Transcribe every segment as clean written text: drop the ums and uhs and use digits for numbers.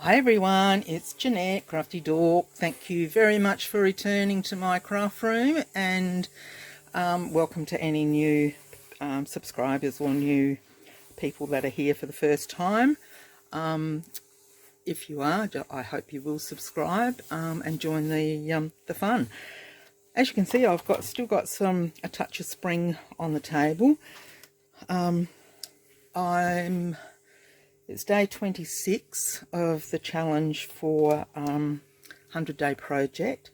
Hi everyone, it's Jeanette, Crafty Dork. Thank you very much for returning to my craft room, and welcome to any new subscribers or new people that are here for the first time. If you are, I hope you will subscribe and join the fun. As you can see, I've still got a touch of spring on the table. It's day 26 of the challenge for 100-day project.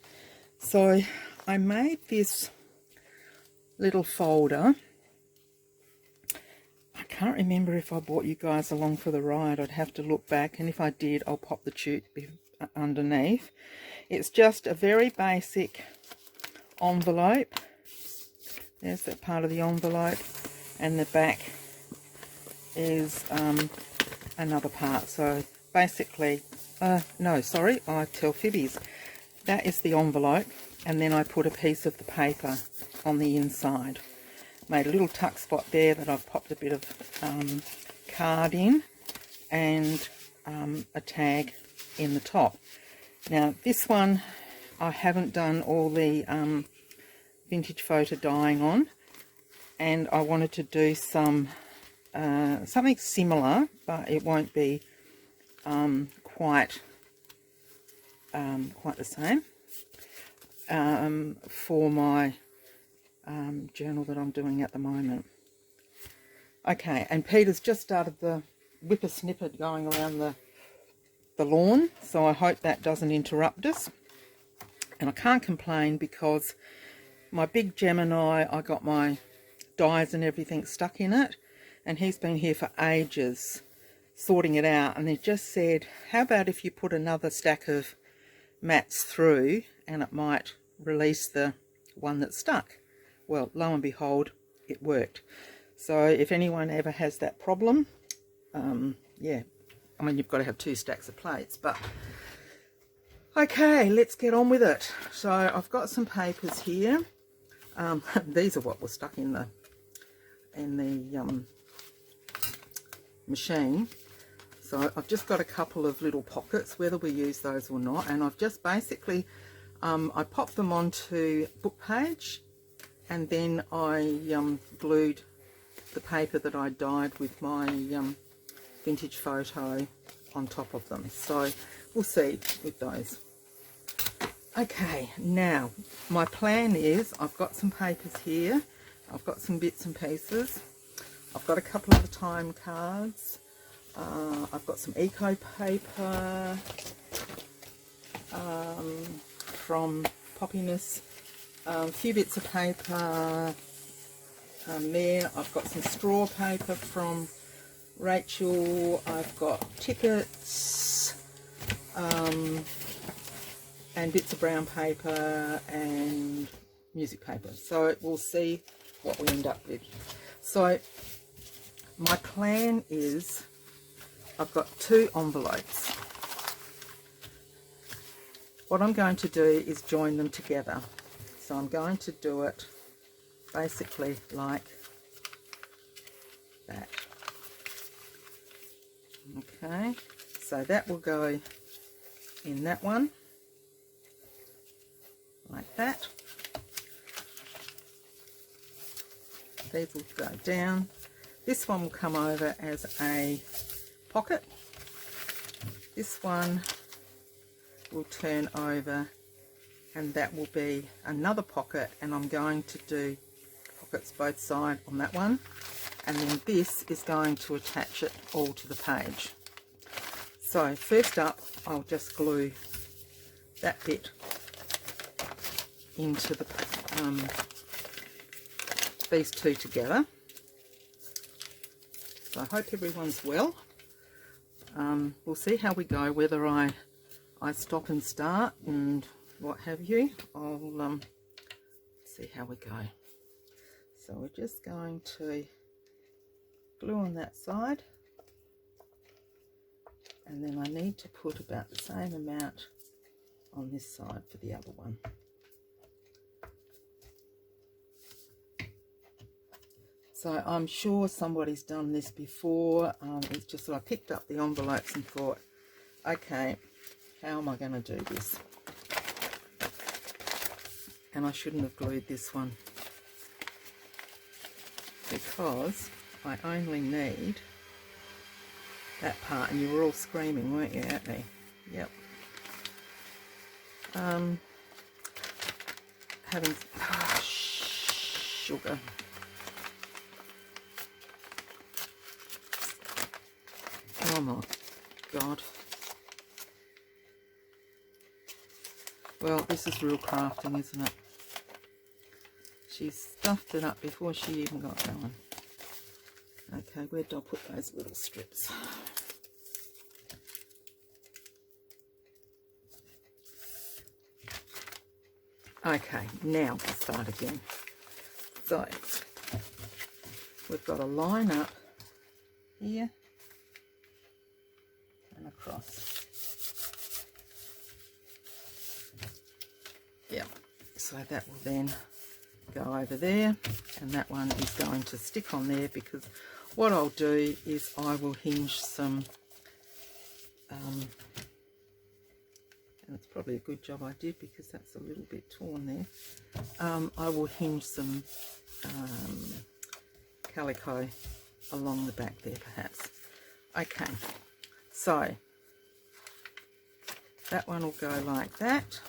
So I made this little folder. I can't remember if I brought you guys along for the ride. I'd have to look back, and if I did, I'll pop the chute underneath. It's just a very basic envelope. There's that part of the envelope, and the back is another part. So basically, no, sorry, I tell fibbies. That is the envelope, and then I put a piece of the paper on the inside. Made a little tuck spot there that I've popped a bit of card in, and a tag in the top. Now this one I haven't done all the vintage photo dyeing on, and I wanted to do something similar, but it won't be quite the same for my journal that I'm doing at the moment. Okay, and Peter's just started the whippersnipper going around the lawn, so I hope that doesn't interrupt us. And I can't complain because my big Gemini, I got my dyes and everything stuck in it, and he's been here for ages sorting it out, and he just said, how about if you put another stack of mats through and it might release the one that's stuck. Well, lo and behold, it worked. So if anyone ever has that problem, yeah, I mean, you've got to have 2 stacks of plates, but okay, let's get on with it. So I've got some papers here. These are what was stuck in the machine. So I've just got a couple of little pockets, whether we use those or not, and I've just basically I popped them onto book page, and then I glued the paper that I dyed with my vintage photo on top of them. So we'll see with those. Okay, now my plan is, I've got some papers here, I've got some bits and pieces, I've got a couple of the time cards, I've got some eco paper from Poppiness, a few bits of paper there. I've got some straw paper from Rachel, I've got tickets, and bits of brown paper and music paper. So we'll see what we end up with. So my plan is, I've got 2 envelopes. What I'm going to do is join them together. So I'm going to do it basically like that. Okay, so that will go in that one, like that. These will go down. This one will come over as a pocket. This one will turn over, and that will be another pocket, and I'm going to do pockets both sides on that one, and then this is going to attach it all to the page. So first up, I'll just glue that bit into the these 2 together. So I hope everyone's well. We'll see how we go, whether I stop and start and what have you. I'll see how we go. So we're just going to glue on that side, and then I need to put about the same amount on this side for the other one. So I'm sure somebody's done this before. It's just that I picked up the envelopes and thought, Okay, how am I going to do this? And I shouldn't have glued this one, because I only need that part. And you were all screaming, weren't you, at me? Yep. Having sugar. Oh my God. Well, this is real crafting, isn't it? She stuffed it up before she even got going. Okay, where did I put those little strips? Okay, now we'll start again. So, we've got a line up here and across. Yeah, so that will then go over there, and that one is going to stick on there, because what I'll do is I will hinge some, and it's probably a good job I did because that's a little bit torn there. I will hinge some calico along the back there perhaps. Okay, so that one will go like that.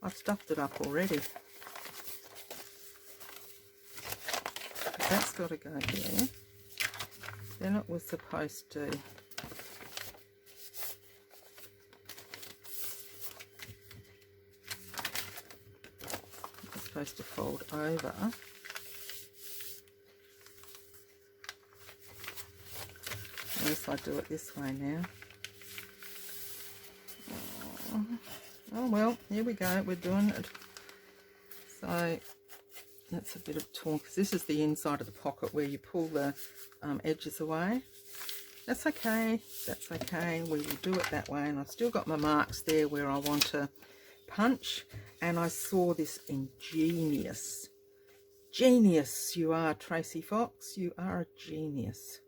I've stuffed it up already. That's got to go there. Then it was supposed to fold over. Unless I do it this way now. Oh well, here we go, we're doing it. So that's a bit of torn, because this is the inside of the pocket where you pull the edges away. That's okay, that's okay, we will do it that way. And I've still got my marks there where I want to punch, and I saw this ingenious, genius you are, Tracy Fox, you are a genius.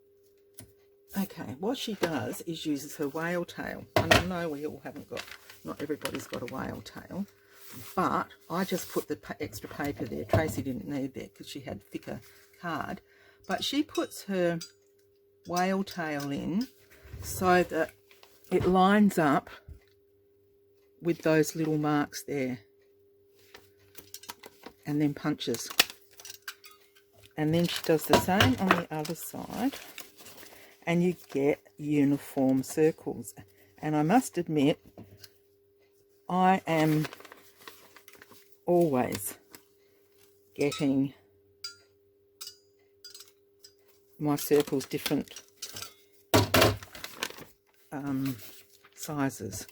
Okay, what she does is uses her whale tail, and I know we all haven't got, not everybody's got a whale tail, but I just put the extra paper there. Tracy didn't need that because she had thicker card, but she puts her whale tail in so that it lines up with those little marks there, and then punches. And then she does the same on the other side, and you get uniform circles. And I must admit, I am always getting my circles different sizes.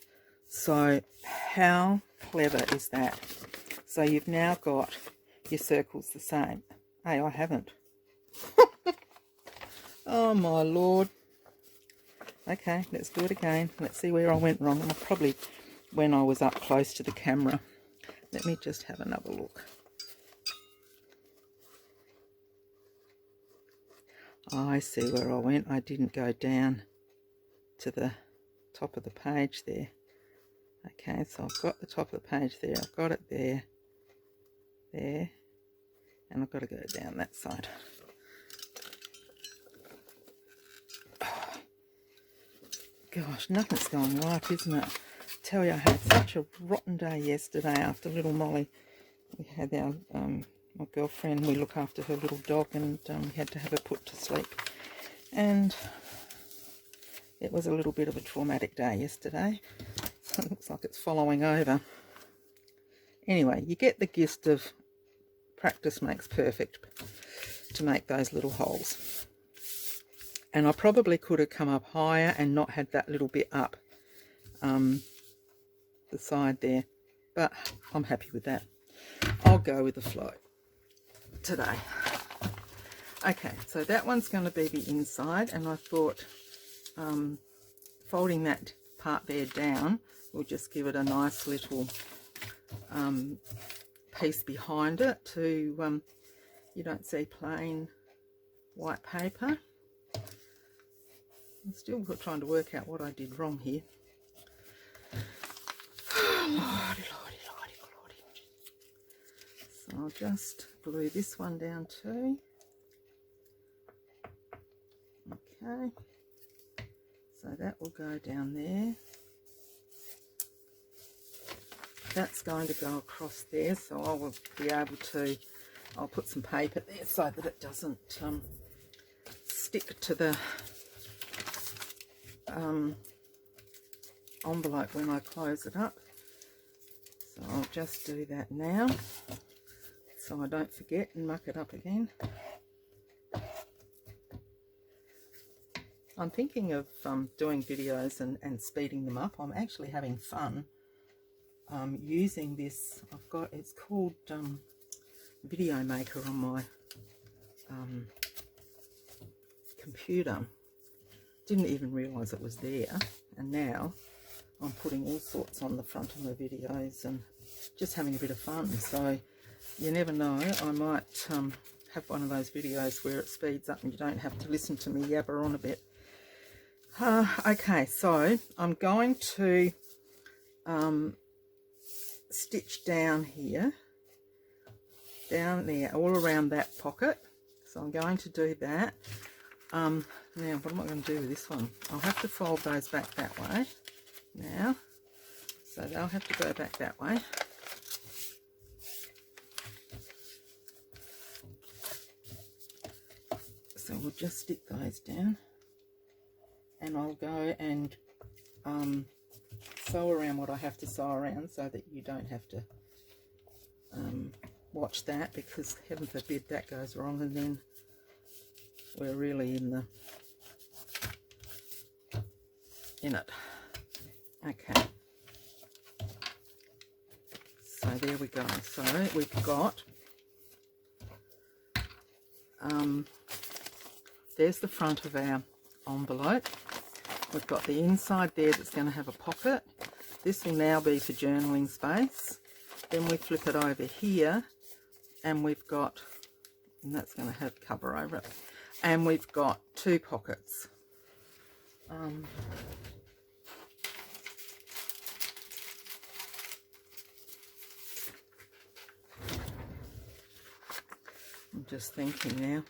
So how clever is that? So you've now got your circles the same. Hey, I haven't. Oh my Lord. Okay, let's do it again. Let's see where I went wrong. Probably when I was up close to the camera. Let me just have another look. Oh, I see where I went. I didn't go down to the top of the page there. Okay, so I've got the top of the page there. I've got it there, there, and I've got to go down that side. Gosh, nothing's going right, isn't it? I tell you, I had such a rotten day yesterday after little Molly. We had our, my girlfriend, we look after her little dog, and we had to have her put to sleep. And it was a little bit of a traumatic day yesterday. So it looks like it's following over. Anyway, you get the gist of practice makes perfect to make those little holes. And I probably could have come up higher and not had that little bit up the side there, but I'm happy with that. I'll go with the flow today. Okay, so that one's going to be the inside, and I thought folding that part there down will just give it a nice little piece behind it to, you don't see plain white paper. I'm still trying to work out what I did wrong here. Lordy. So I'll just glue this one down too. Okay, so that will go down there. That's going to go across there, so I will be able to, I'll put some paper there so that it doesn't stick to the envelope when I close it up. So I'll just do that now so I don't forget and muck it up again. I'm thinking of doing videos and speeding them up. I'm actually having fun using this. I've got, it's called Video Maker on my computer. Didn't even realise it was there, and now I'm putting all sorts on the front of my videos and just having a bit of fun. So you never know, I might have one of those videos where it speeds up and you don't have to listen to me yabber on a bit. Okay, so I'm going to stitch down here, down there, all around that pocket. So I'm going to do that. Now, what am I going to do with this one? I'll have to fold those back that way now. So they'll have to go back that way. So we'll just stick those down. And I'll go and sew around what I have to sew around so that you don't have to watch that, because heaven forbid that goes wrong and then we're really in it. Okay. So there we go. So we've got there's the front of our envelope. We've got the inside there that's going to have a pocket. This will now be for journaling space. Then we flip it over here and we've got, and that's going to have cover over it, and we've got two pockets. I'm just thinking now.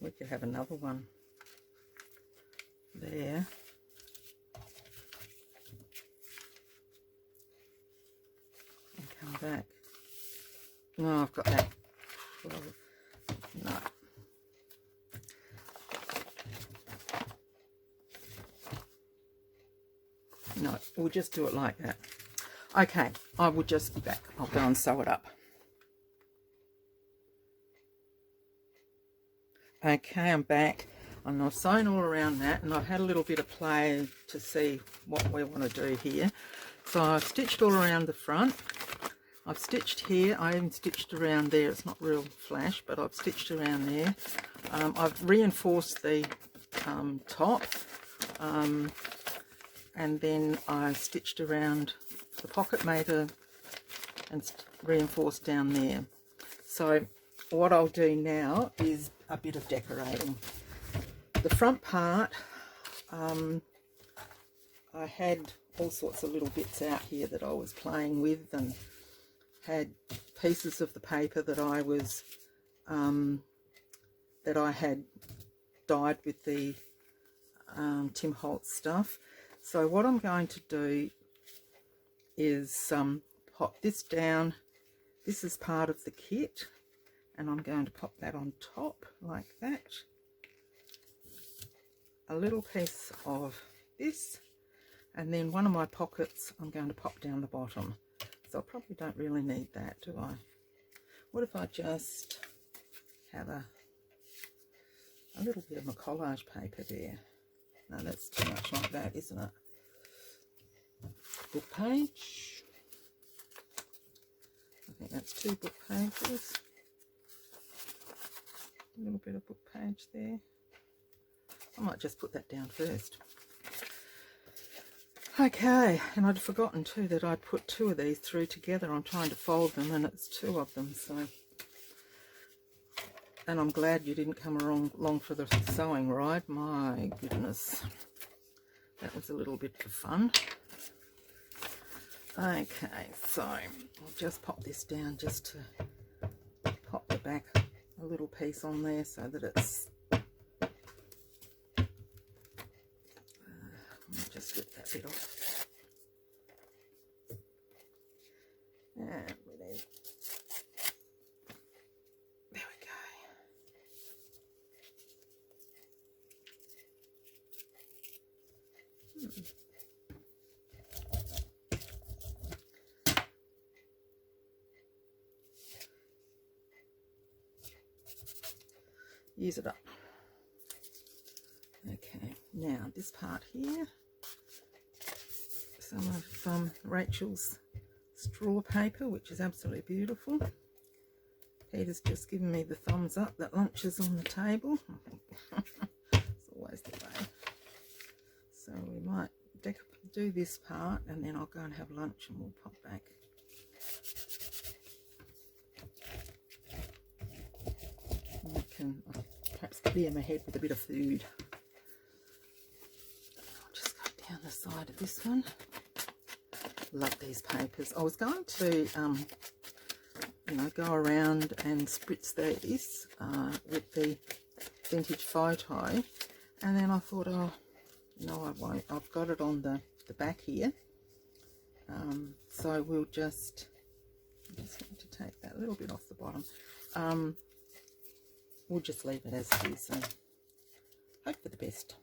We could have another one there. And come back. No, I've got that. No. No, we'll just do it like that. Okay, I will just be back. I'll go and sew it up. Okay, I'm back, and I've sewn all around that, and I've had a little bit of play to see what we want to do here. So I've stitched all around the front. I've stitched here. I even stitched around there. It's not real flash, but I've stitched around there. I've reinforced the top, and then I stitched around the pocket maker and reinforced down there. So what I'll do now is a bit of decorating. The front part, I had all sorts of little bits out here that I was playing with, and had pieces of the paper that I was that I had dyed with the Tim Holtz stuff. So what I'm going to do is pop this down. This is part of the kit, and I'm going to pop that on top like that. A little piece of this, and then one of my pockets I'm going to pop down the bottom. So I probably don't really need that, do I? What if I just have a little bit of my collage paper there? No, that's too much like that, isn't it? Book page. I think that's 2 book pages. A little bit of book page there. I might just put that down first. Okay, and I'd forgotten too that I'd put 2 of these through together. I'm trying to fold them and it's 2 of them, so. And I'm glad you didn't come along for the sewing ride. My goodness, that was a little bit of fun. Okay, so I'll just pop this down just to pop the back a little piece on there so that it's I'll just rip that bit off. And there we go. Use it up. Okay, now this part here, some of Rachel's straw paper, which is absolutely beautiful. Peter's just given me the thumbs up that lunch is on the table. It's always the way. So we might do this part and then I'll go and have lunch and we'll pop back. I can perhaps clear my head with a bit of food. I'll just go down the side of this one. Love these papers. I was going to, you know, go around and spritz these with the vintage photo, and then I thought, oh, no, I won't. I've got it on the back here, so we'll just. I'm just going to take that little bit off the bottom. We'll just leave it as it is and hope for the best.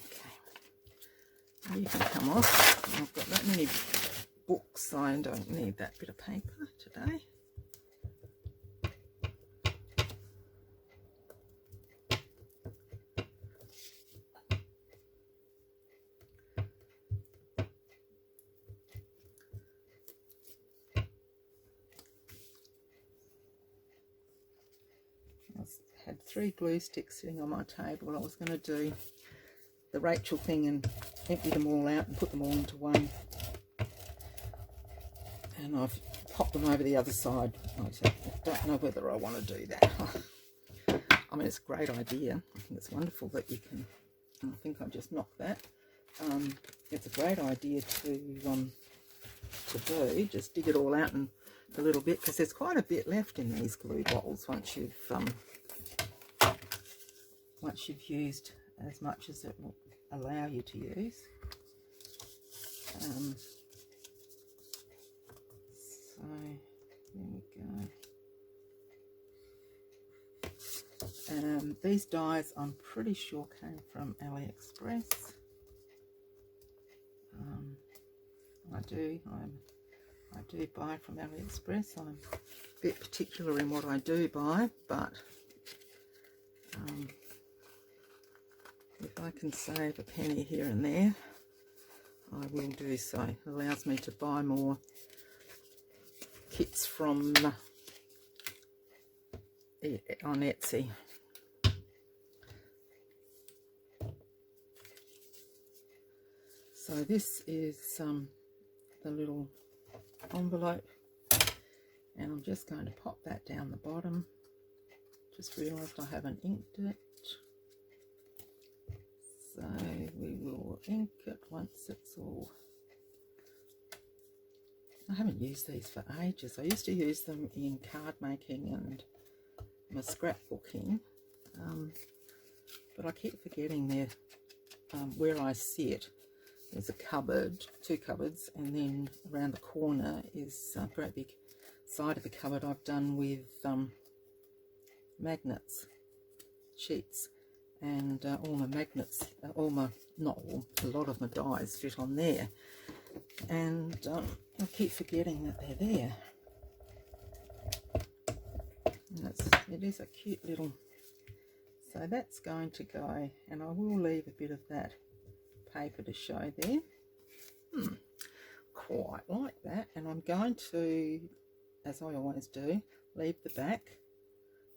Okay, you can come off. I've got that many books, I don't need that bit of paper today. I had 3 glue sticks sitting on my table. I was going to do the Rachel thing and empty them all out and put them all into one. And I've popped them over the other side. I don't know whether I want to do that. I mean, it's a great idea. I think it's wonderful that you can. I think I've just knocked that. It's a great idea to do. Just dig it all out and a little bit, because there's quite a bit left in these glue bottles once you've used as much as it will allow you to use. So there we go. These dies I'm pretty sure came from AliExpress. I do buy from AliExpress. I'm a bit particular in what I do buy, but if I can save a penny here and there, I will do so. It allows me to buy more kits from on Etsy. So this is the little envelope, and I'm just going to pop that down the bottom. Just realised I haven't inked it, so we will ink it once it's all. I haven't used these for ages. I used to use them in card making and my scrapbooking, but I keep forgetting they're where I sit. There's a cupboard, 2 cupboards, and then around the corner is a great big side of the cupboard I've done with magnets, sheets, and all my magnets, not all, a lot of my dies fit on there, and I keep forgetting that they're there. And it is a cute little, so that's going to go, and I will leave a bit of that paper to show there. Quite like that. And I'm going to, as I always do, leave the back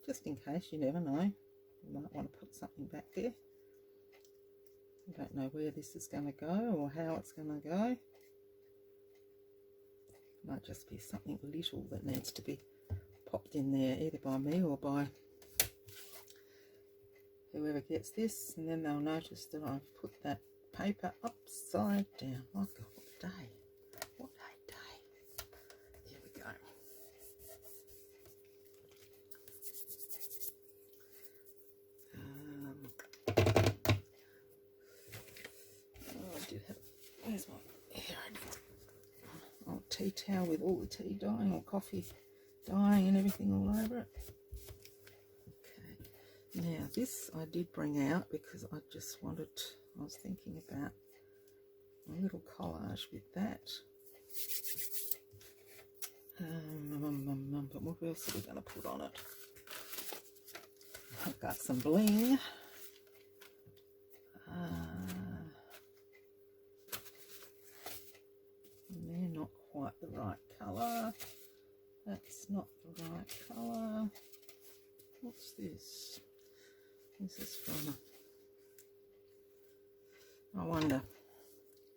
just in case. You never know, you might want to put something back there. I don't know where this is going to go or how it's going to go. Might just be something little that needs to be popped in there, either by me or by whoever gets this, and then they'll notice that I've put that paper upside down. My God, what a day. What a day. Here we go. Oh, I did have, where's my, here it is. Oh, tea towel with all the tea dyeing or coffee dyeing and everything all over it. Okay, now this I did bring out because I just wanted, I was thinking about a little collage with that. But what else are we going to put on it? I've got some bling. They're not quite the right colour. That's not the right colour. What's this? This is from, I wonder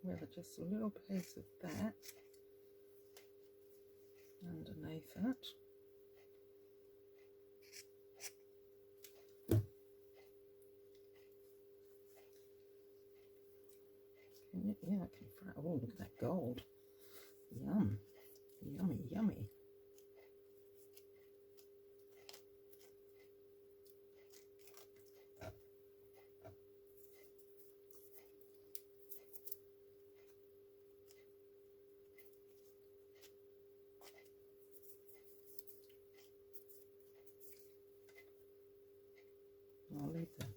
whether just a little piece of that underneath it. Yeah, I can fry. Oh, look at that gold. Yum. Yummy, yummy. I'll leave them.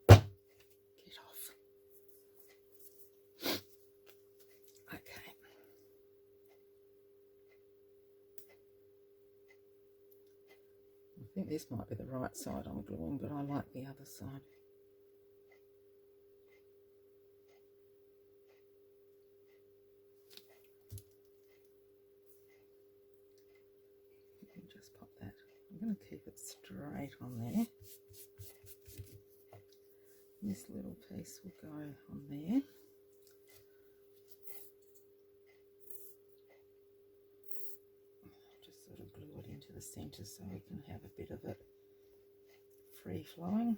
Get off. Okay. I think this might be the right side I'm gluing, but I like the other side. Just pop that. I'm going to keep it straight on there. This little piece will go on there. Just sort of glue it into the centre so we can have a bit of it free flowing.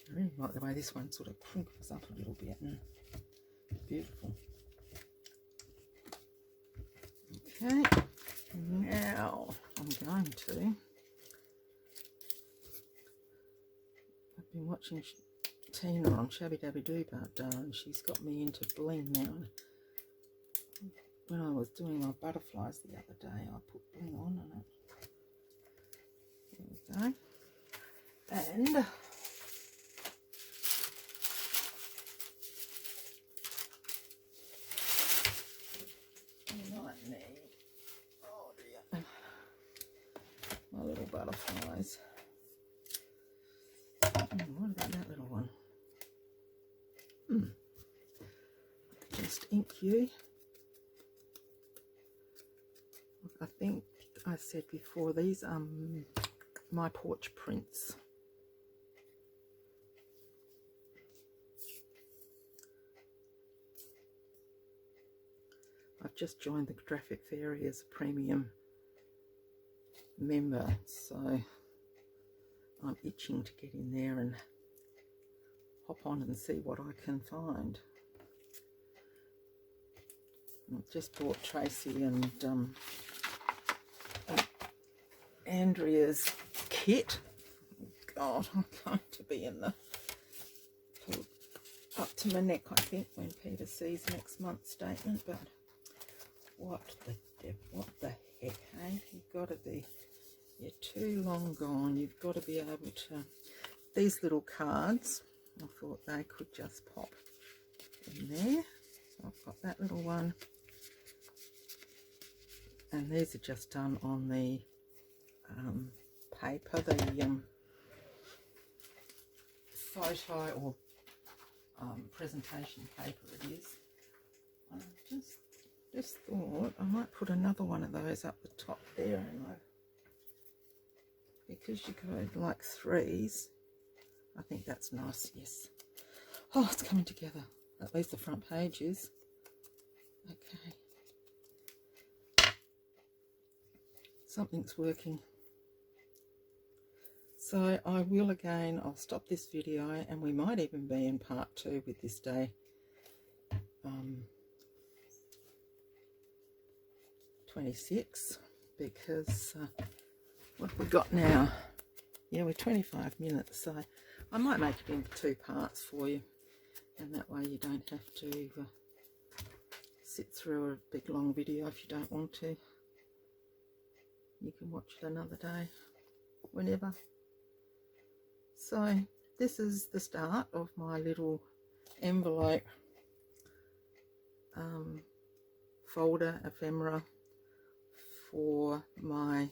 I really like the way this one sort of crinkles up a little bit and beautiful. Okay, now I'm going to, I've been watching Tina on Shabby Dabby Doo and she's got me into bling now. When I was doing my butterflies the other day, I put bling on it. There we go. And my little butterflies. What about that little one? Just ink you. I think I said before, these are my porch prints. I've just joined the Graphic Fairy as a premium member, so I'm itching to get in there and hop on and see what I can find. I've just bought Tracy and Andrea's kit. God, I'm going to be in the up to my neck, I think, when Peter sees next month's statement. But what the heck, hey? You've got to be, you're too long gone. You've got to be able to, these little cards, I thought they could just pop in there. So I've got that little one. And these are just done on the paper, the photo or presentation paper it is. I just thought I might put another one of those up the top there, and because you go like threes, I think that's nice. Yes. Oh, it's coming together. At least the front page is. Okay. Something's working. So I will again, I'll stop this video, and we might even be in part 2 with this day 26, because what have we got now? Yeah, we're 25 minutes, so I might make it into 2 parts for you, and that way you don't have to sit through a big long video if you don't want to. You can watch it another day, whenever. So this is the start of my little envelope folder ephemera for my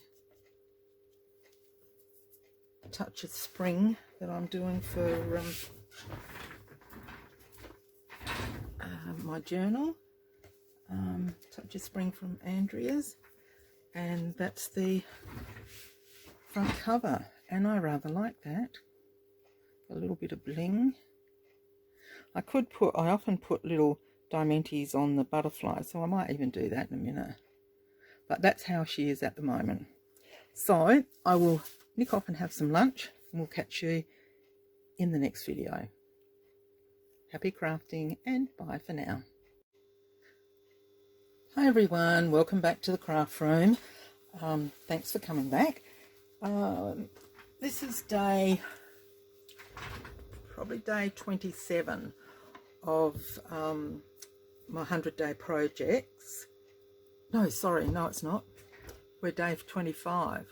touch of spring that I'm doing for my journal. Touch of spring from Andrea's, and that's the front cover, and I rather like that. A little bit of bling. I often put little diamantes on the butterfly, so I might even do that in a minute. But that's how she is at the moment. So I will nick off and have some lunch, and we'll catch you in the next video. Happy crafting, and bye for now. Hi everyone, welcome back to the craft room. Thanks for coming back. This is probably day 27 of my 100-day projects. No, sorry, no it's not. We're day 25.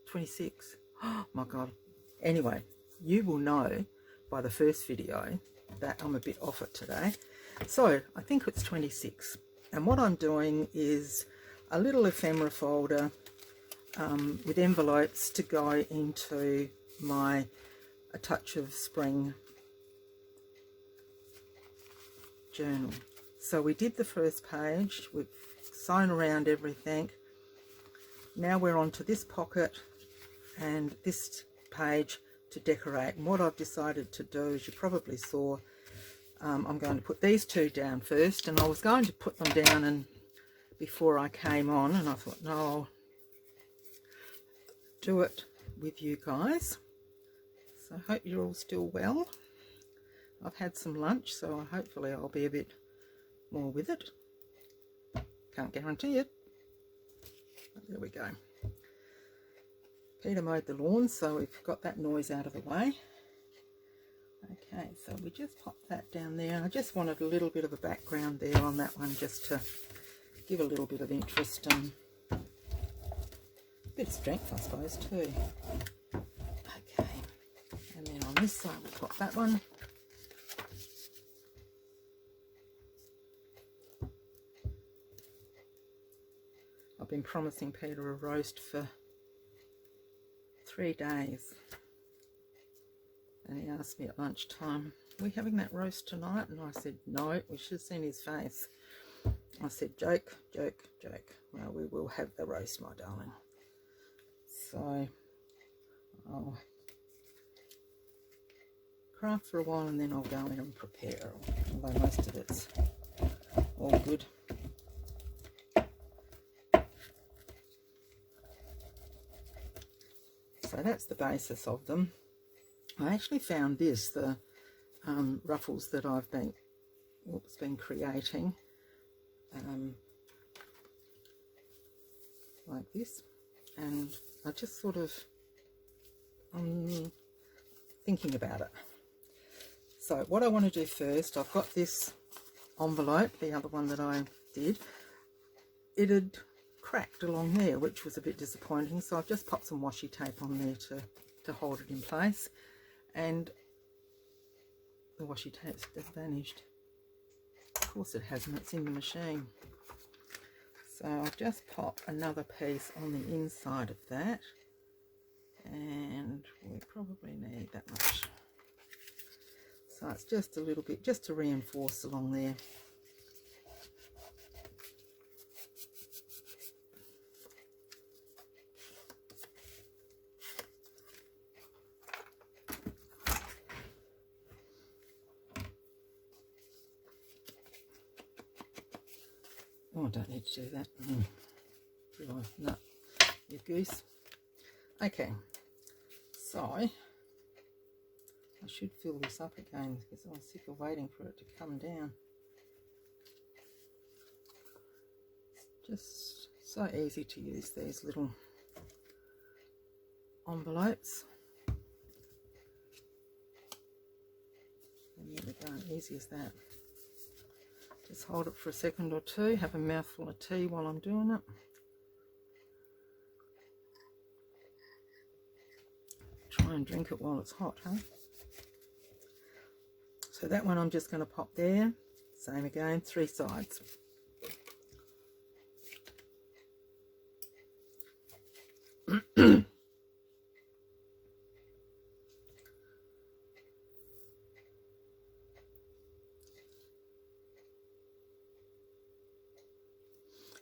26. Oh my god. Anyway, you will know by the first video that I'm a bit off it today. So I think it's 26. And what I'm doing is a little ephemera folder with envelopes to go into my A Touch of Spring journal. So we did the first page, we've sewn around everything. Now we're on to this pocket and this page to decorate. And what I've decided to do, as you probably saw, I'm going to put these 2 down first, and I was going to put them down and before I came on, and I thought, no, I'll do it with you guys. So I hope you're all still well. I've had some lunch, so hopefully I'll be a bit more with it. Can't guarantee it, but there we go. Peter mowed the lawn, so we've got that noise out of the way. Okay, so we just pop that down there. I just wanted a little bit of a background there on that one, just to give a little bit of interest and a bit of strength, I suppose, too. Okay, and then on this side we'll pop that one. I've been promising Peter a roast for 3 days. And he asked me at lunchtime, are we having that roast tonight? And I said, no, we should have seen his face. I said, joke, joke, joke. Well, we will have the roast, my darling. So I'll craft for a while and then I'll go in and prepare, although most of it's all good. So that's the basis of them. I actually found this, the ruffles that I've been creating, like this, and I just sort of thinking about it. So what I want to do first, I've got this envelope, the other one that I did, it had cracked along there, which was a bit disappointing, so I've just popped some washi tape on there to hold it in place. And the washi tape's just vanished. Of course it hasn't, it's in the machine. So I'll just pop another piece on the inside of that. And we probably need that much. So So it's just a little bit, just to reinforce along there. Oh, I don't need to do that. Do I? No, you goose. Okay, so I should fill this up again because I'm sick of waiting for it to come down. It's just so easy to use these little envelopes. And there we go, easy as that. Just hold it for a second or two, have a mouthful of tea while I'm doing it. Try and drink it while it's hot, huh? So that one I'm just going to pop there. Same again, 3 sides.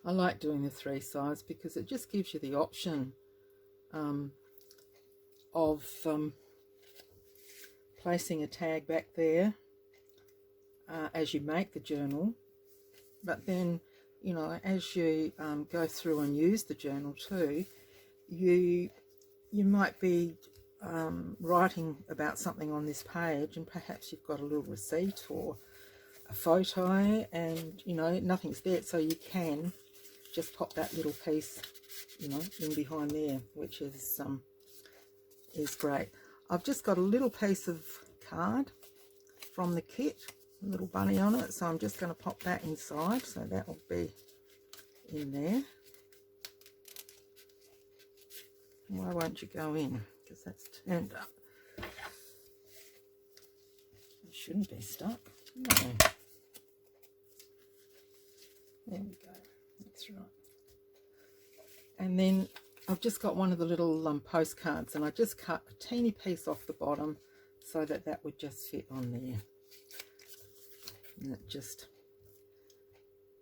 I like doing the 3 sides because it just gives you the option of placing a tag back there as you make the journal, but then, you know, as you go through and use the journal too, you might be writing about something on this page, and perhaps you've got a little receipt or a photo, and you know nothing's there, so you can just pop that little piece, you know, in behind there, which is great. I've just got a little piece of card from the kit, a little bunny on it, so I'm just going to pop that inside, so that will be in there. Why won't you go in? Because that's turned up. It shouldn't be stuck. No. There we go. That's right. And then I've just got one of the little postcards, and I just cut a teeny piece off the bottom so that that would just fit on there. And it just,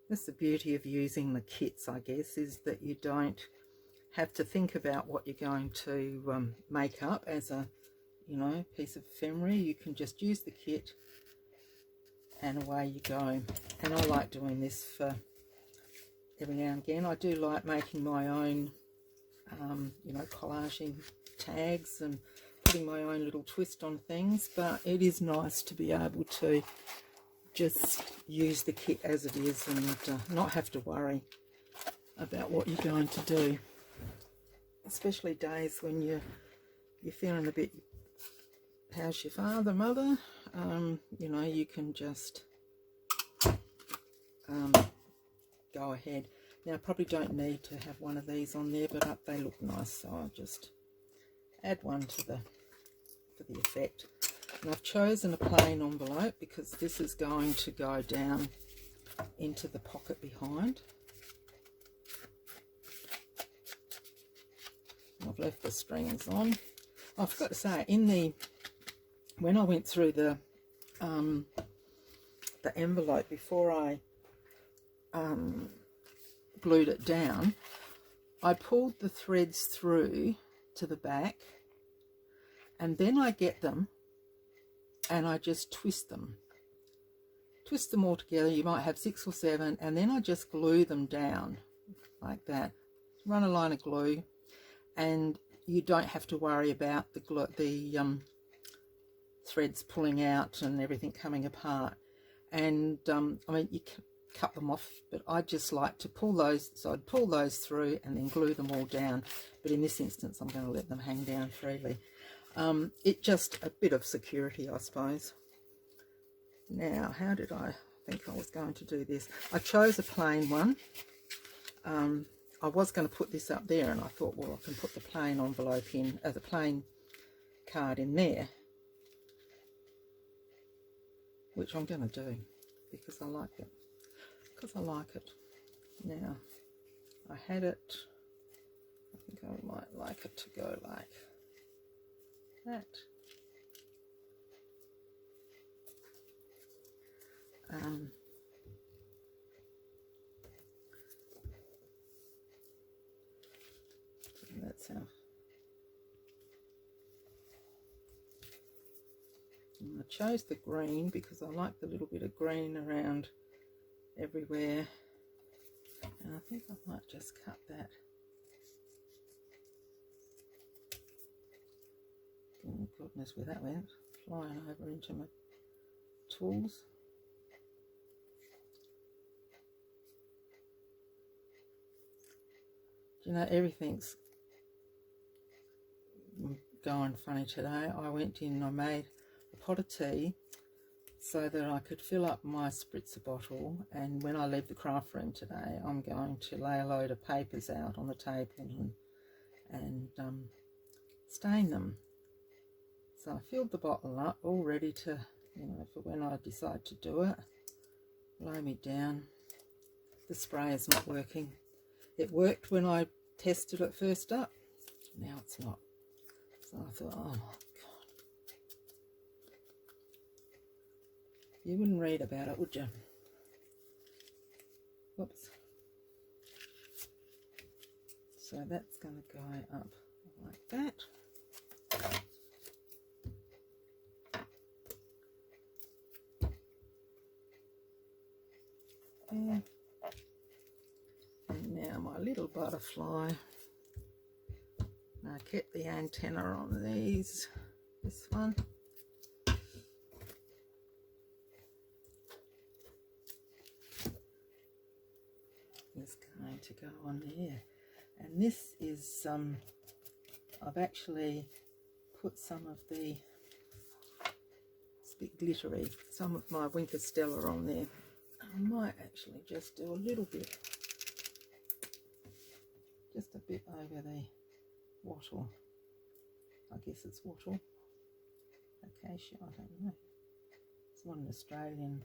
that's the beauty of using the kits, I guess, is that you don't have to think about what you're going to make up as a, you know, piece of ephemera. You can just use the kit and away you go. And I like doing this for every now and again. I do like making my own, you know, collaging tags and putting my own little twist on things, but it is nice to be able to just use the kit as it is and not have to worry about what you're going to do, especially days when you're feeling a bit, how's your father, mother, you know, you can just go ahead. Now I probably don't need to have one of these on there, but they look nice, so I'll just add one to the for the effect. And I've chosen a plain envelope because this is going to go down into the pocket behind. I've left the strings on. I forgot to say, when I went through the envelope before I glued it down, I pulled the threads through to the back, and then I get them and I just twist them all together. You might have 6 or 7, and then I just glue them down like that. Run a line of glue, and you don't have to worry about the threads pulling out and everything coming apart. And I mean, you can cut them off, but I just like to pull those, so I'd pull those through and then glue them all down, but in this instance I'm going to let them hang down freely. It's just a bit of security, I suppose. Now, how did I think I was going to do this? I chose a plain one. I was going to put this up there, and I thought, well, I can put the plain envelope in, the plain card in there, which I'm going to do because I like it. Now, I had it, I think I might like it to go like that. that's how. And I chose the green because I like the little bit of green around everywhere, and I think I might just cut that. Oh goodness, where that went, flying over into my tools. Do you know, everything's going funny today. I went in and I made a pot of tea so that I could fill up my spritzer bottle, and when I leave the craft room today, I'm going to lay a load of papers out on the table and stain them. So I filled the bottle up, all ready to, you know, for when I decide to do it. Blow me down. The spray is not working. It worked when I tested it first up. Now it's not. So I thought, oh my God. You wouldn't read about it, would you? Whoops. So that's going to go up like that. And now my little butterfly. I kept the antenna on these. This one. Is going to go on there. And this is, I've actually put some of the, it's a bit glittery, some of my Winker Stella on there. I might actually just do a little bit, just a bit over the wattle. I guess it's wattle, acacia, I don't know. It's not an Australian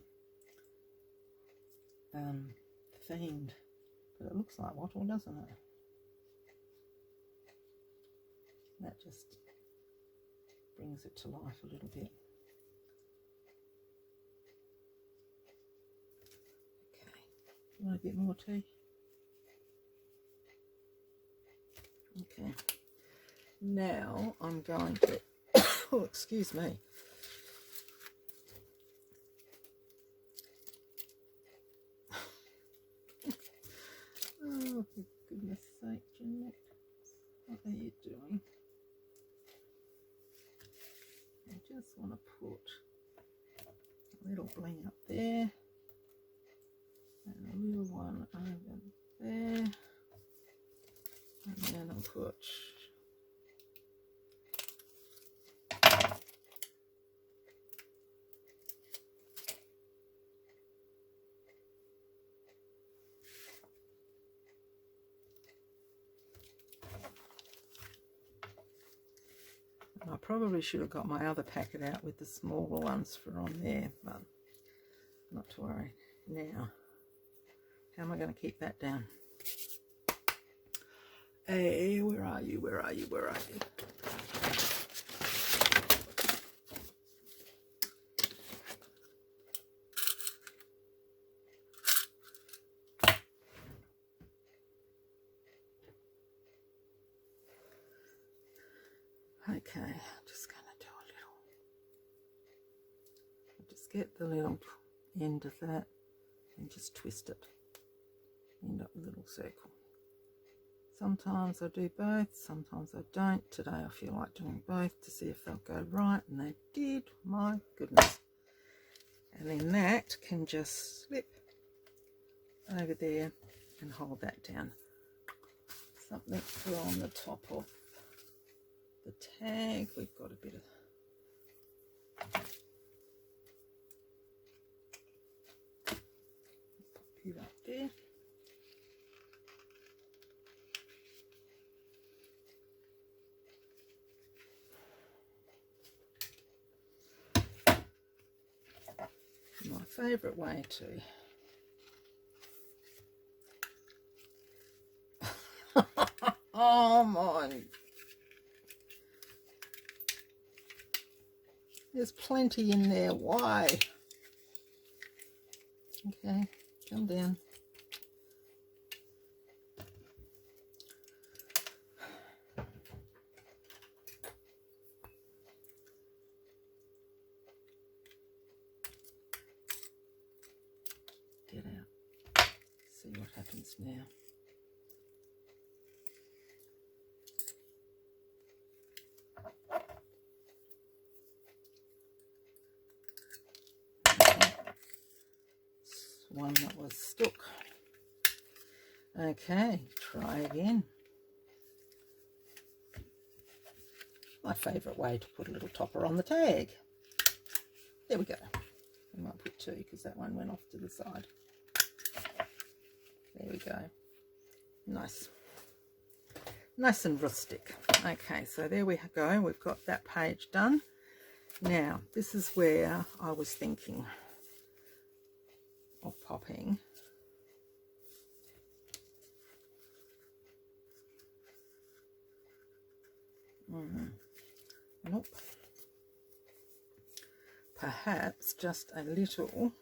themed, but it looks like wattle, doesn't it? That just brings it to life a little bit. Okay, you want a bit more tea? Okay, now I'm going to, oh, excuse me. Oh, for goodness sake, Jeanette, what are you doing? I just want to put a little bling up there, and a little one over there, and then I'll put I probably should have got my other packet out with the smaller ones for on there, but not to worry. Now, how am I going to keep that down? Hey, where are you? Where are you? Where are you? Okay, I'm just going to do a little, just get the little end of that and just twist it, end up a little circle. Sometimes I do both, sometimes I don't. Today I feel like doing both to see if they'll go right, and they did, my goodness. And then that can just slip over there and hold that down. Something for on the top of the tag. We've got a bit of pop you up there. My favourite way to oh my, there's plenty in there, why? Okay, come down. Get out. See what happens now. One that was stuck. Okay, try again. My favourite way to put a little topper on the tag. There we go. I might put two because that one went off to the side. There we go. Nice. Nice and rustic. Okay, so there we go. We've got that page done. Now, this is where I was thinking of popping nope, perhaps just a little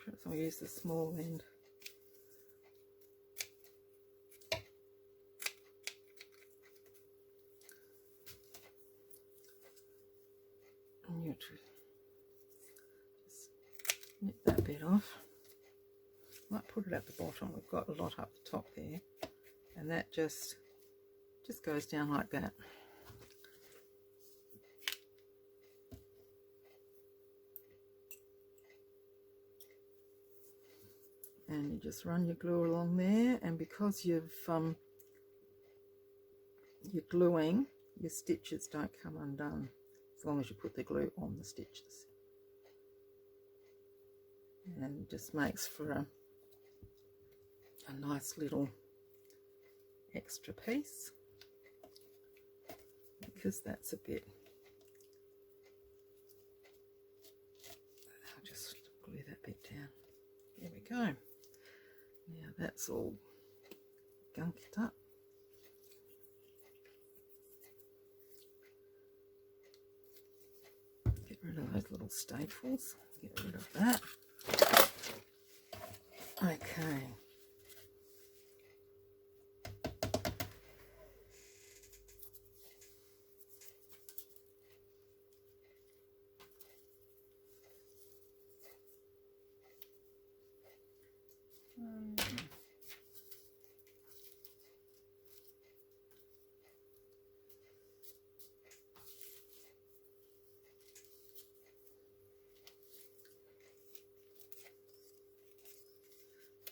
perhaps I'll use the small end. Just nip that bit off. Might put it at the bottom. We've got a lot up the top there, and that just goes down like that. And you just run your glue along there, and because you're gluing, your stitches don't come undone as long as you put the glue on the stitches. And it just makes for a nice little extra piece, because that's a bit, I'll just glue that bit down. There we go. Now that's all gunked up. Get rid of those little staples. Get rid of that. Okay.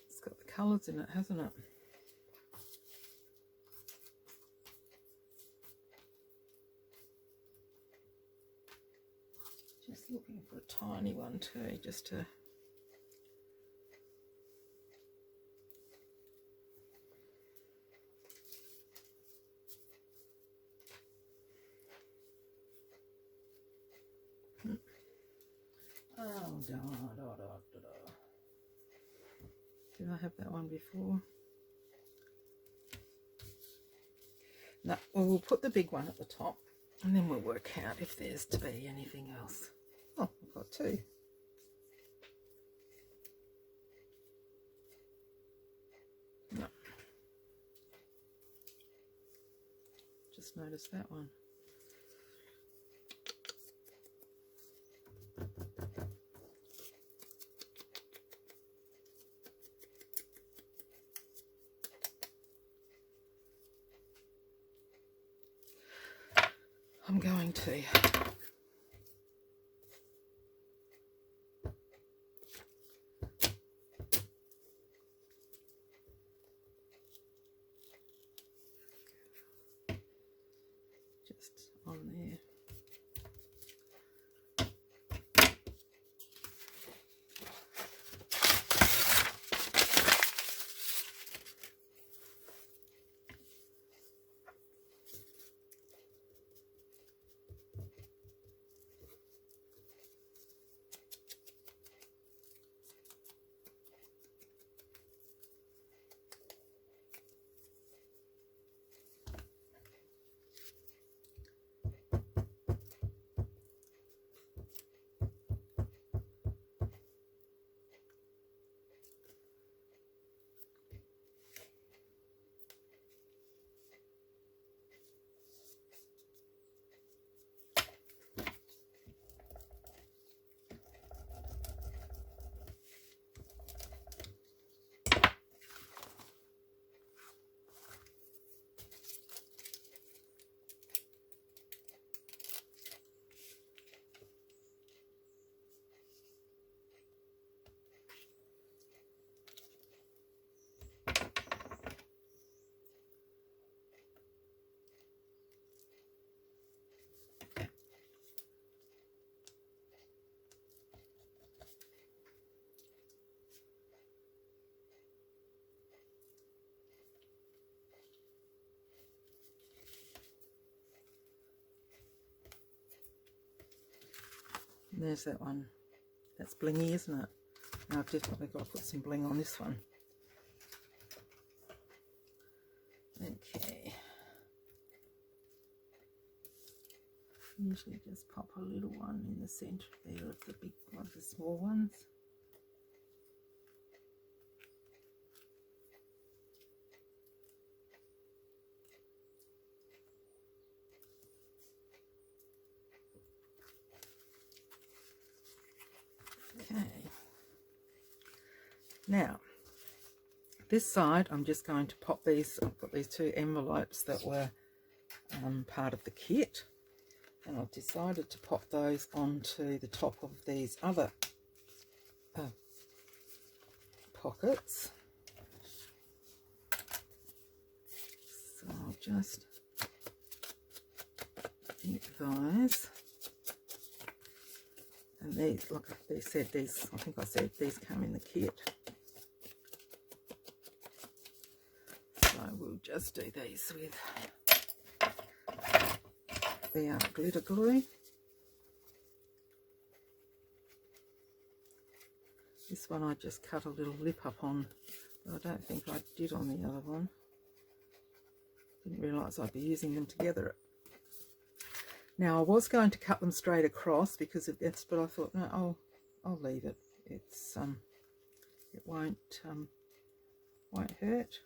It's got the colours in it, hasn't it? Just looking for a tiny one too, just to Did I have that one before? No, well, we'll put the big one at the top, and then we'll work out if there's to be anything else. Oh, I've got two. No. Just noticed that one. I'm going to just on there. there's that one. That's blingy, isn't it? Now I've definitely got to put some bling on this one. Okay. Usually just pop a little one in the centre there of the big one, the small ones. Okay. Now, this side I'm just going to pop these. I've got these two envelopes that were part of the kit, and I've decided to pop those onto the top of these other pockets. So I'll just ink those. And these, like they said, these, I think I said these come in the kit. So we'll just do these with the glitter glue. This one I just cut a little lip up on, but I don't think I did on the other one. Didn't realise I'd be using them together. Now I was going to cut them straight across because of this, but I thought no, I'll leave it. It's it won't hurt.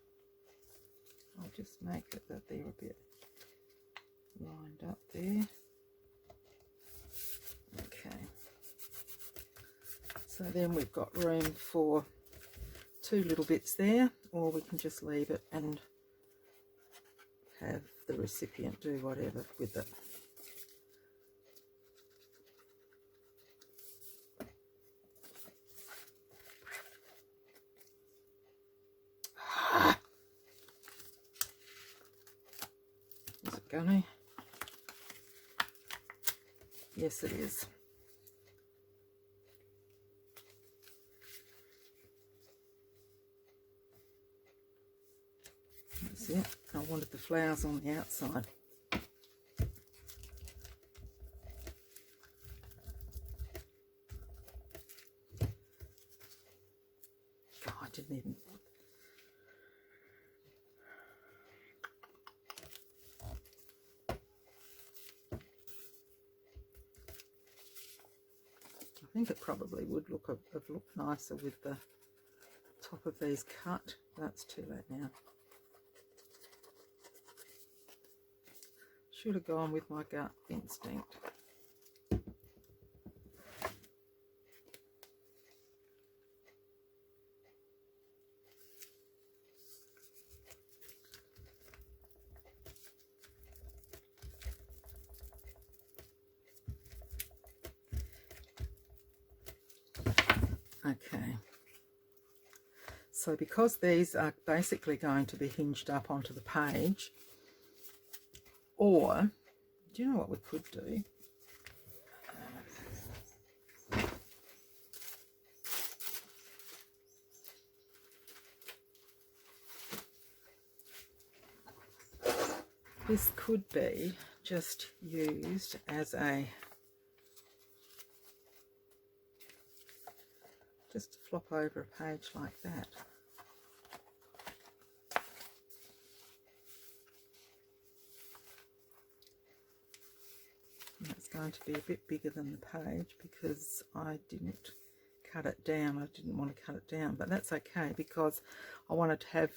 I'll just make it that they're a bit lined up there. Okay. So then we've got room for two little bits there, or we can just leave it and have the recipient do whatever with it. Is it gonna? Yes, it is. That's it. I wanted the flowers on the outside. God, I didn't even... I think it probably would have looked nicer with the top of these cut. That's too late now. Should have gone with my gut instinct. Okay, so because these are basically going to be hinged up onto the page, or do you know what we could do? This could be just used as a just to flop over a page like that. And it's going to be a bit bigger than the page because I didn't cut it down. I didn't want to cut it down, but that's okay because I wanted to have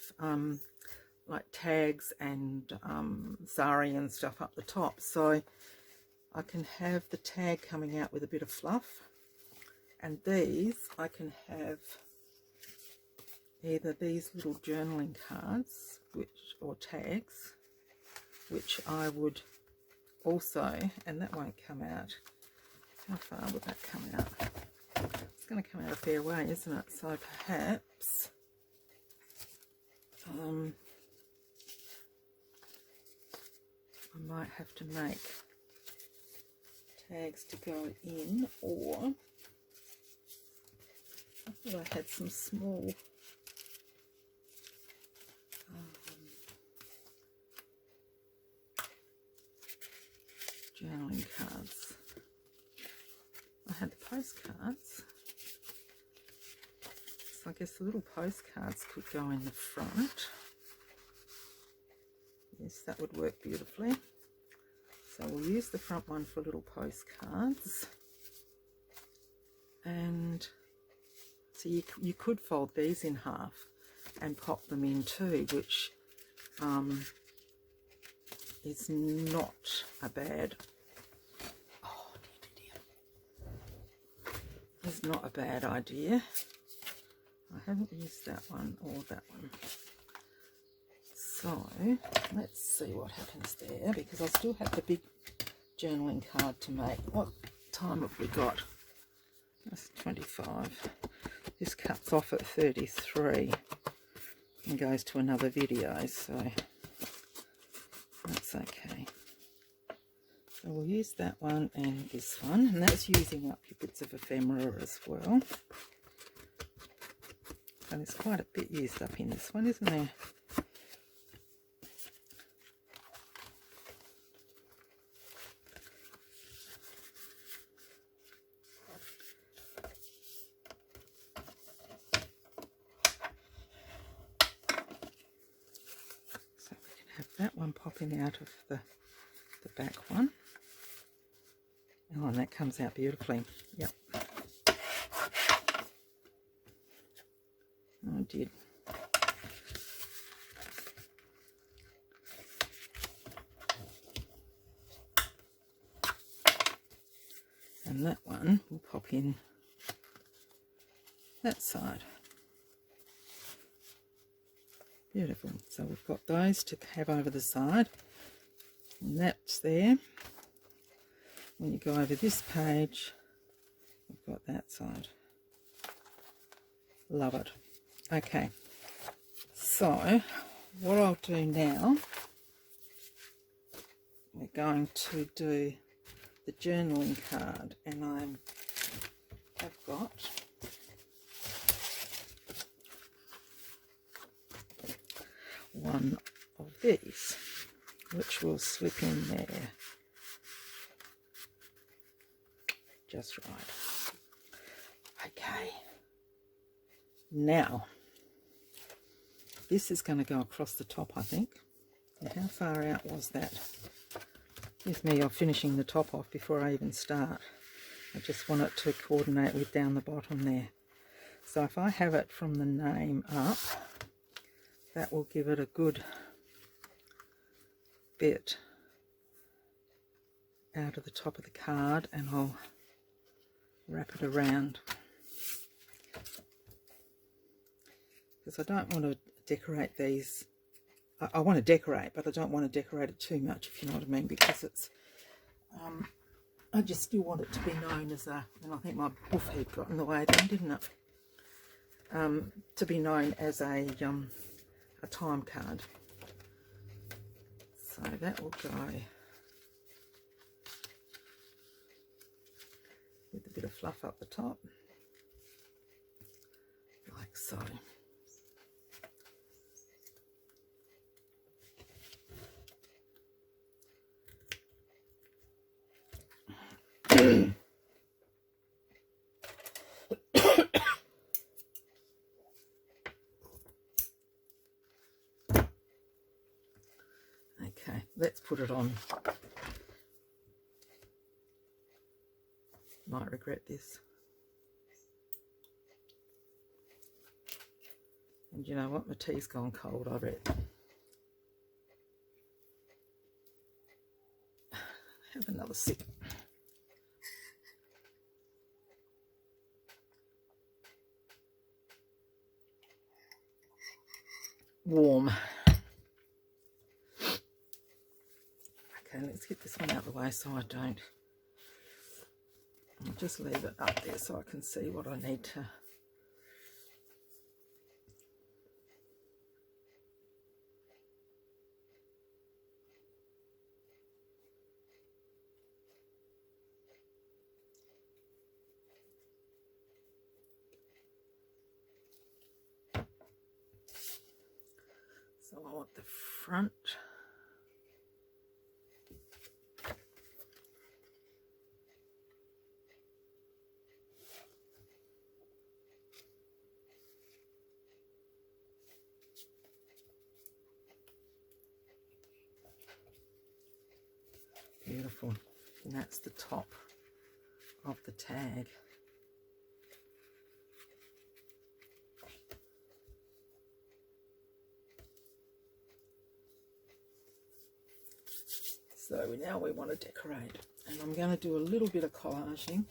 like tags and sari and stuff up the top, so I can have the tag coming out with a bit of fluff. And these, I can have either these little journaling cards, or tags, which I would also, and that won't come out. How far would that come out? It's going to come out a fair way, isn't it? So perhaps, I might have to make tags to go in, or I thought I had some small journaling cards. I had the postcards. So I guess the little postcards could go in the front. Yes, that would work beautifully. So we'll use the front one for little postcards. And so you could fold these in half and pop them in too, which is not a bad, it's not a bad idea. I haven't used that one or that one. So let's see what happens there, because I still have the big journaling card to make. What time have we got? That's 25. This cuts off at 33 and goes to another video, so that's okay. So we'll use that one and this one, and that's using up your bits of ephemera as well. And there's quite a bit used up in this one, isn't there? So we can have that one popping out of the back one. Oh, and that comes out beautifully. Yep. I did. And that one will pop in that side. Beautiful. So we've got those to have over the side, and that's there. When you go over this page, we've got that side. Love it. Okay, so what I'll do now, we're going to do the journaling card, and I've got one of these, which will slip in there just right. Okay, now this is going to go across the top, I think. And how far out was that? With me, I'm finishing the top off before I even start. I just want it to coordinate with down the bottom there. So if I have it from the name up, that will give it a good bit out of the top of the card, and I'll wrap it around. Because I don't want to decorate these. I want to decorate, but I don't want to decorate it too much, if you know what I mean, because it's I just still want it to be known as a, and I think my buff head got in the way then, didn't it? To be known as a time card. So that will go with a bit of fluff up the top, like so. Okay, let's put it on. Might regret this. And you know what? My tea's gone cold, I bet. Have another sip. Warm. Okay, let's get this one out of the way so I don't. I'll just leave it up there so I can see what I need to. So I want the front. beautiful. And that's the top of the tag. So now we want to decorate, and I'm going to do a little bit of collaging.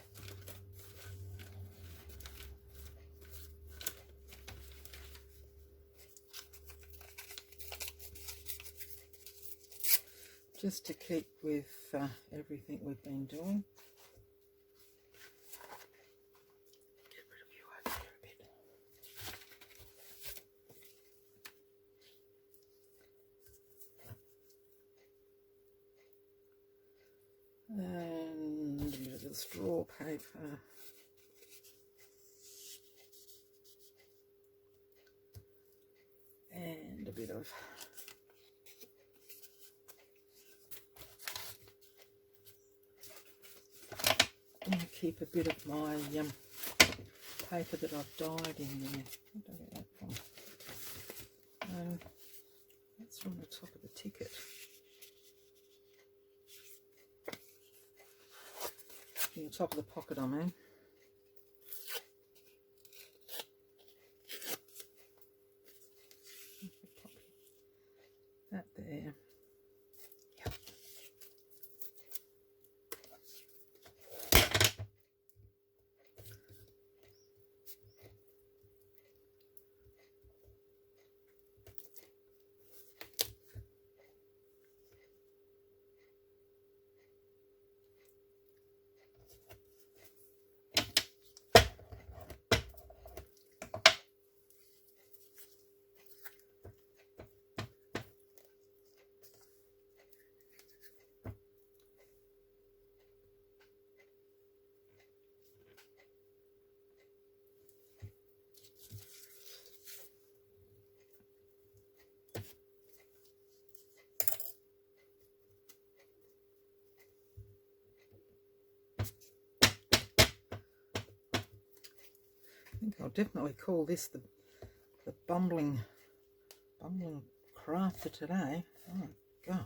Just to keep with everything we've been doing. Get rid of you over here a bit. And a bit of the straw paper. And a bit of keep a bit of my paper that I've dyed in there. Where did I get that from? That's from the top of the ticket. From the top of the pocket, I mean. That there. Yep. I think I'll definitely call this the Bumbling Crafter today. Oh God.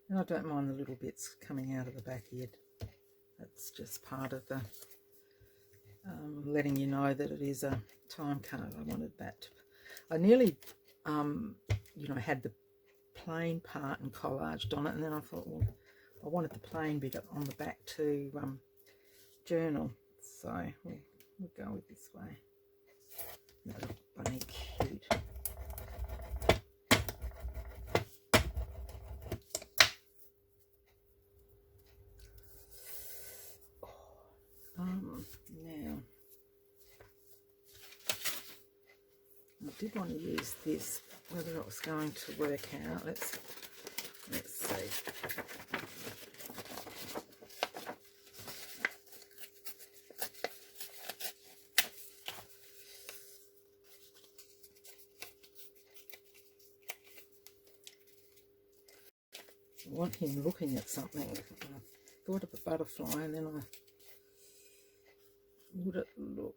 And I don't mind the little bits coming out of the back end. That's just part of the letting you know that it is a time card. I wanted that. I nearly, you know, had the plain part and collaged on it, and then I thought, well, I wanted the plain bit on the back to journal. So we'll go with this way. That'll bunny cute. Now, I did want to use this, whether it was going to work out. Let's see. I want him looking at something. I thought of a butterfly, and then would it look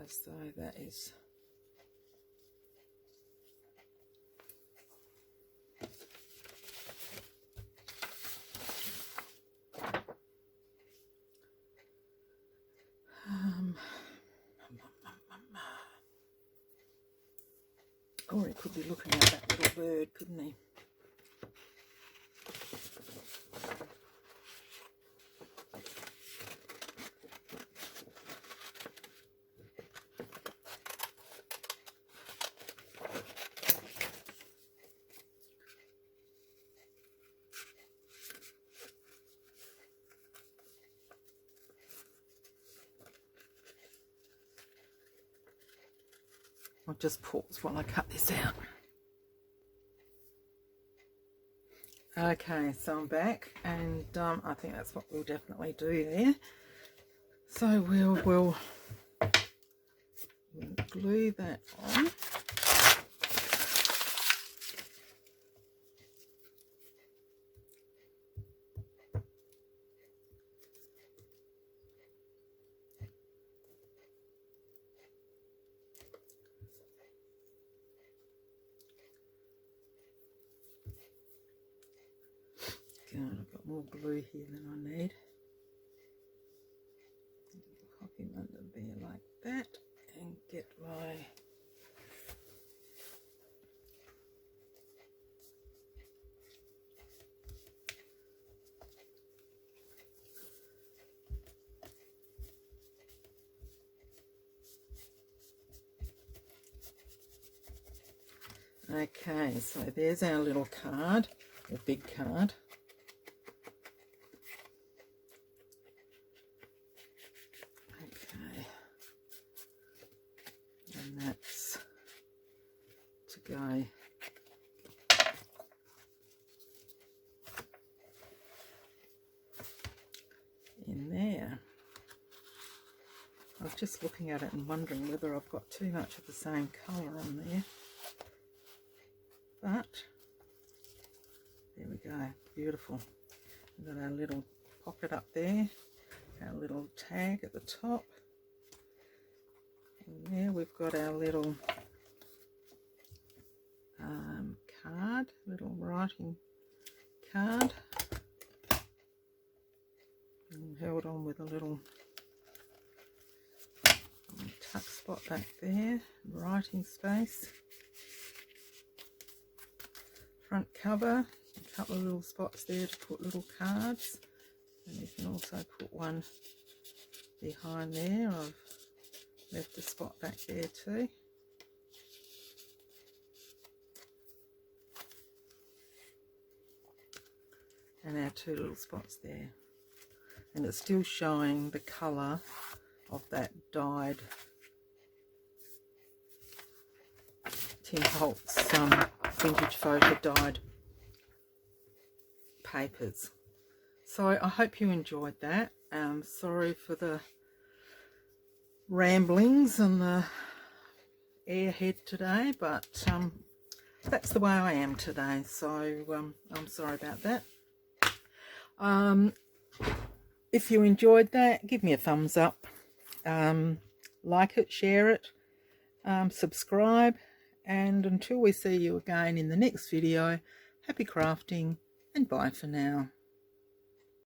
as though that is or he could be looking at that little bird, couldn't he? I'll just pause while I cut this out. Okay, so I'm back, and I think that's what we'll definitely do there. So we'll glue that on. God, I've got more glue here than I need. Pop him under there like that and get my okay, so there's our little card, or big card. Okay, and that's to go in there. I was just looking at it and wondering whether I've got too much of the same colour on there. But there we go, beautiful. We've got our little pocket up there, our little tag at the top, and there we've got our little card, little writing card, and held on with a little tuck spot back there, writing space. Front cover, a couple of little spots there to put little cards, and you can also put one behind there. I've left a spot back there too. And our two little spots there. And it's still showing the colour of that dyed Tim Holtz vintage photo dyed papers. So I hope you enjoyed that. Sorry for the ramblings and the airhead today, but that's the way I am today, so I'm sorry about that. If you enjoyed that, give me a thumbs up, like it, share it, subscribe, and until we see you again in the next video, happy crafting and bye for now.